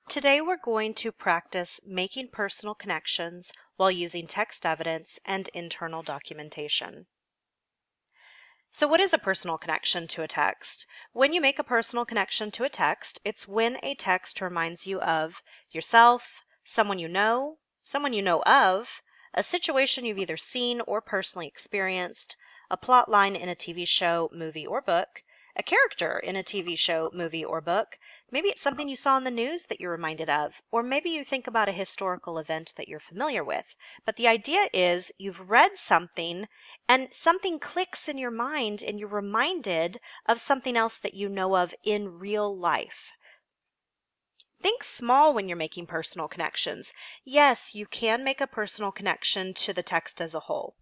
Today we're going to practice making personal connections while using text evidence and internal documentation. So what is a personal connection to a text? When you make a personal connection to a text, it's when a text reminds you of yourself, someone you know of, a situation you've either seen or personally experienced, a plot line in a TV show, movie, or book, a character in a TV show, movie, or book. Maybe it's something you saw in the news that you're reminded of, or maybe you think about a historical event that you're familiar with. But the idea is you've read something and something clicks in your mind and you're reminded of something else that you know of in real life. Think small when you're making personal connections. Yes, you can make a personal connection to the text as a whole.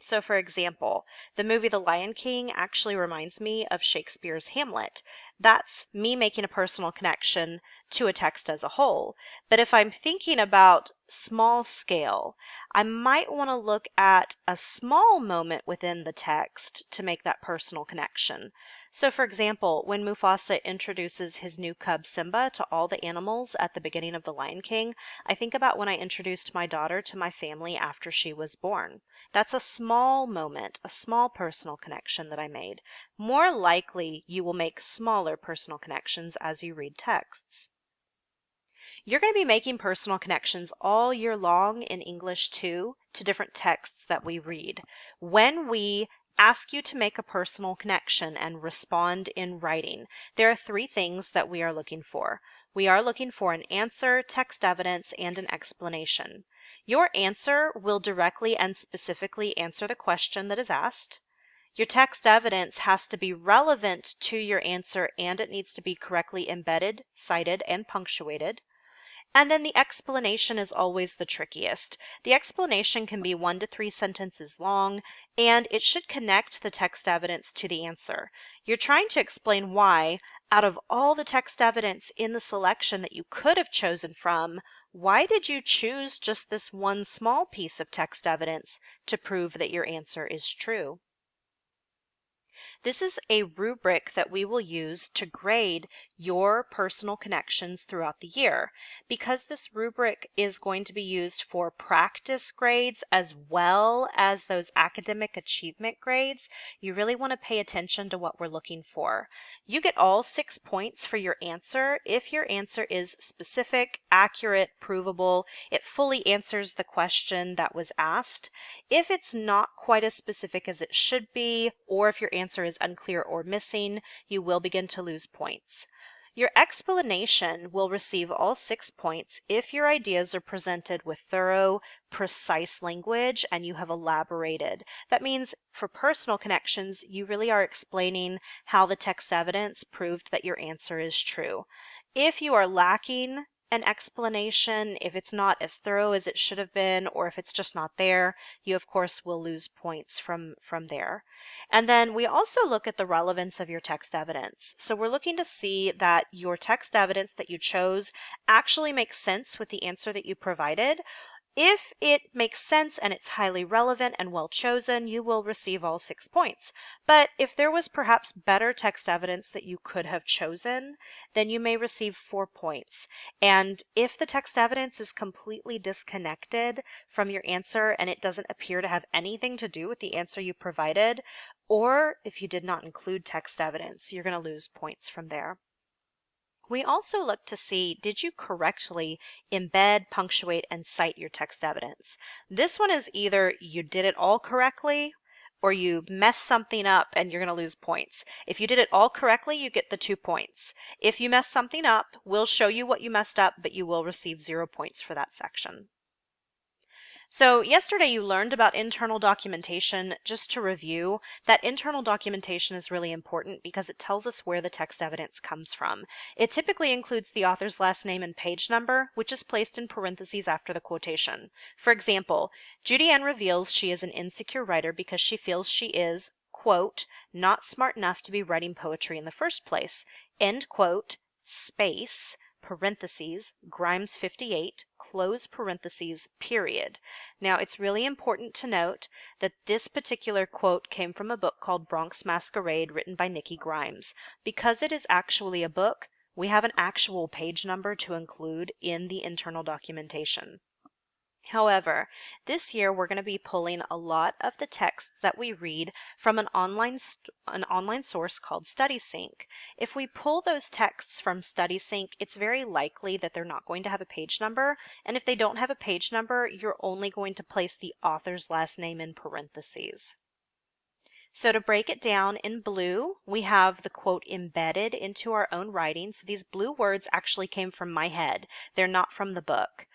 So for example, the movie The Lion King actually reminds me of Shakespeare's Hamlet. That's me making a personal connection to a text as a whole. But if I'm thinking about small scale, I might want to look at a small moment within the text to make that personal connection. So for example, when Mufasa introduces his new cub Simba to all the animals at the beginning of The Lion King, I think about when I introduced my daughter to my family after she was born. That's a small moment, a small personal connection that I made. More likely, you will make smaller personal connections as you read texts. You're going to be making personal connections all year long in English too, to different texts that we read. When we ask you to make a personal connection and respond in writing, there are three things that we are looking for. We are looking for an answer, text evidence, and an explanation. Your answer will directly and specifically answer the question that is asked. Your text evidence has to be relevant to your answer and it needs to be correctly embedded, cited, and punctuated. And then the explanation is always the trickiest. The explanation can be 1 to 3 sentences long, and it should connect the text evidence to the answer. You're trying to explain why, out of all the text evidence in the selection that you could have chosen from, why did you choose just this one small piece of text evidence to prove that your answer is true? This is a rubric that we will use to grade your personal connections throughout the year. Because this rubric is going to be used for practice grades as well as those academic achievement grades, you really want to pay attention to what we're looking for. You get all 6 points for your answer if your answer is specific, accurate, provable, it fully answers the question that was asked. If it's not quite as specific as it should be, or if your answer is unclear or missing, you will begin to lose points. Your explanation will receive all 6 points if your ideas are presented with thorough, precise language and you have elaborated. That means for personal connections, you really are explaining how the text evidence proved that your answer is true. If you are lacking an explanation, if it's not as thorough as it should have been, or if it's just not there, you of course will lose points from there. And then we also look at the relevance of your text evidence. So we're looking to see that your text evidence that you chose actually makes sense with the answer that you provided. If it makes sense and it's highly relevant and well chosen, you will receive all 6 points. But if there was perhaps better text evidence that you could have chosen, then you may receive 4 points. And if the text evidence is completely disconnected from your answer and it doesn't appear to have anything to do with the answer you provided, or if you did not include text evidence, you're going to lose points from there. We also look to see, did you correctly embed, punctuate, and cite your text evidence? This one is either you did it all correctly or you messed something up and you're going to lose points. If you did it all correctly, you get the 2 points. If you mess something up, we'll show you what you messed up, but you will receive 0 points for that section. So yesterday you learned about internal documentation. Just to review, that internal documentation is really important because it tells us where the text evidence comes from. It typically includes the author's last name and page number, which is placed in parentheses after the quotation. For example, Judy Ann reveals she is an insecure writer because she feels she is, quote, not smart enough to be writing poetry in the first place, end quote, space, parentheses, Grimes 58, close parentheses, period. Now, it's really important to note that this particular quote came from a book called Bronx Masquerade, written by Nikki Grimes. Because it is actually a book, We have an actual page number to include in the internal documentation. However, this year we're going to be pulling a lot of the texts that we read from an online source called StudySync. If we pull those texts from StudySync, it's very likely that they're not going to have a page number, and if they don't have a page number, you're only going to place the author's last name in parentheses. So to break it down in blue, we have the quote embedded into our own writing. So these blue words actually came from my head. They're not from the book.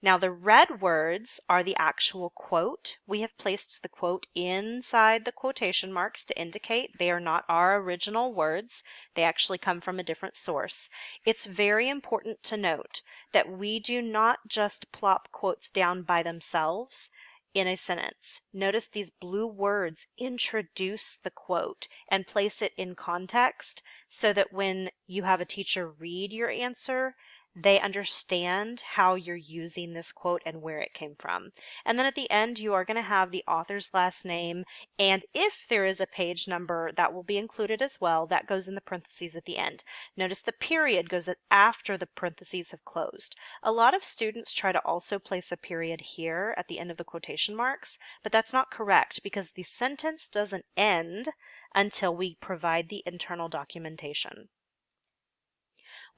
Now the red words are the actual quote. We have placed the quote inside the quotation marks to indicate they are not our original words. They actually come from a different source. It's very important to note that we do not just plop quotes down by themselves in a sentence. Notice these blue words introduce the quote and place it in context so that when you have a teacher read your answer, they understand how you're using this quote and where it came from. And then at the end, you are going to have the author's last name, and if there is a page number, that will be included as well. That goes in the parentheses at the end. Notice the period goes after the parentheses have closed. A lot of students try to also place a period here at the end of the quotation marks, but that's not correct because the sentence doesn't end until we provide the internal documentation.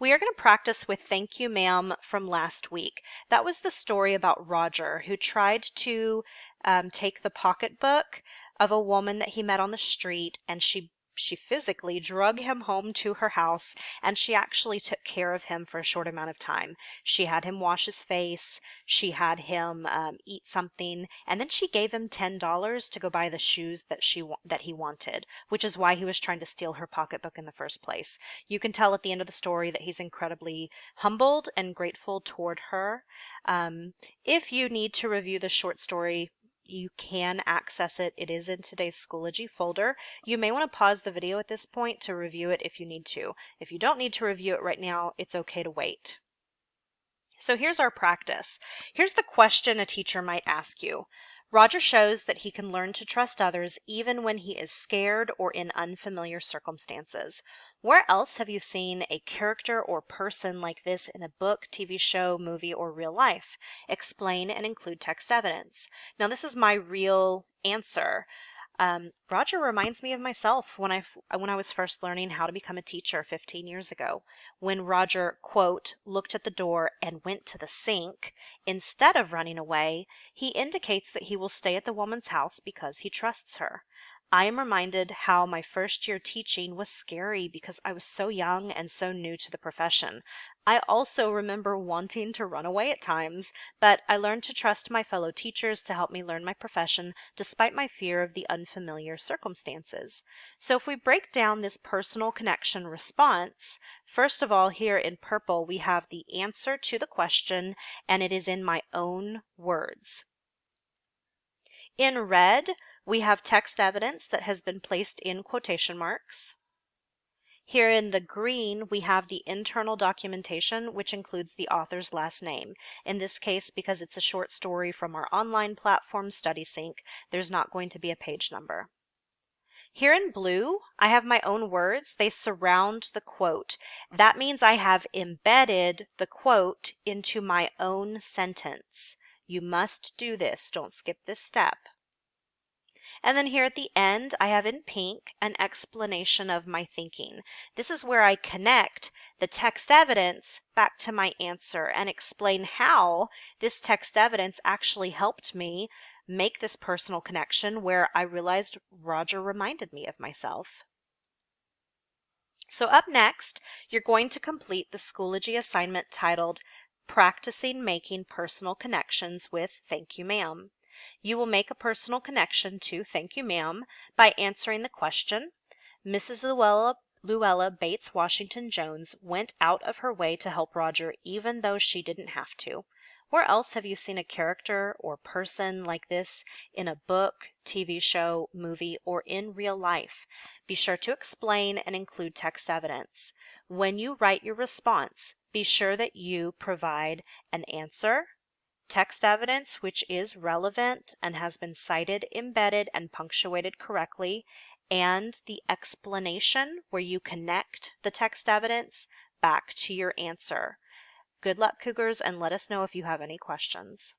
We are going to practice with "Thank you, ma'am" from last week. That was the story about Roger, who tried to take the pocketbook of a woman that he met on the street, and she physically drug him home to her house, and she actually took care of him for a short amount of time. She had him wash his face, she had him eat something, and then she gave him $10 to go buy the shoes that he wanted, which is why he was trying to steal her pocketbook in the first place. You can tell at the end of the story that he's incredibly humbled and grateful toward her. If you need to review the short story, you can access it. It is in today's Schoology folder. You may want to pause the video at this point to review it if you need to. If you don't need to review it right now, it's okay to wait. So here's our practice. Here's the question a teacher might ask you. Roger shows that he can learn to trust others even when he is scared or in unfamiliar circumstances. Where else have you seen a character or person like this in a book, TV show, movie, or real life? Explain and include text evidence. Now this is my real answer. Roger reminds me of myself when I was first learning how to become a teacher 15 years ago. When Roger, quote, looked at the door and went to the sink, instead of running away, he indicates that he will stay at the woman's house because he trusts her. I am reminded how my first year teaching was scary because I was so young and so new to the profession. I also remember wanting to run away at times, but I learned to trust my fellow teachers to help me learn my profession despite my fear of the unfamiliar circumstances. So if we break down this personal connection response, first of all, here in purple, we have the answer to the question, and it is in my own words. In red, we have text evidence that has been placed in quotation marks. Here in the green, we have the internal documentation, which includes the author's last name. In this case, because it's a short story from our online platform, StudySync, there's not going to be a page number. Here in blue, I have my own words. They surround the quote. That means I have embedded the quote into my own sentence. You must do this. Don't skip this step. And then here at the end, I have in pink an explanation of my thinking. This is where I connect the text evidence back to my answer and explain how this text evidence actually helped me make this personal connection where I realized Roger reminded me of myself. So up next, you're going to complete the Schoology assignment titled Practicing Making Personal Connections with "Thank you, ma'am." You will make a personal connection to "Thank you, ma'am" by answering the question. Mrs. Luella Bates Washington Jones went out of her way to help Roger even though she didn't have to. Where else have you seen a character or person like this in a book, TV show, movie, or in real life? Be sure to explain and include text evidence. When you write your response, be sure that you provide an answer, text evidence which is relevant and has been cited, embedded, and punctuated correctly, and the explanation where you connect the text evidence back to your answer. Good luck, Cougars, and let us know if you have any questions.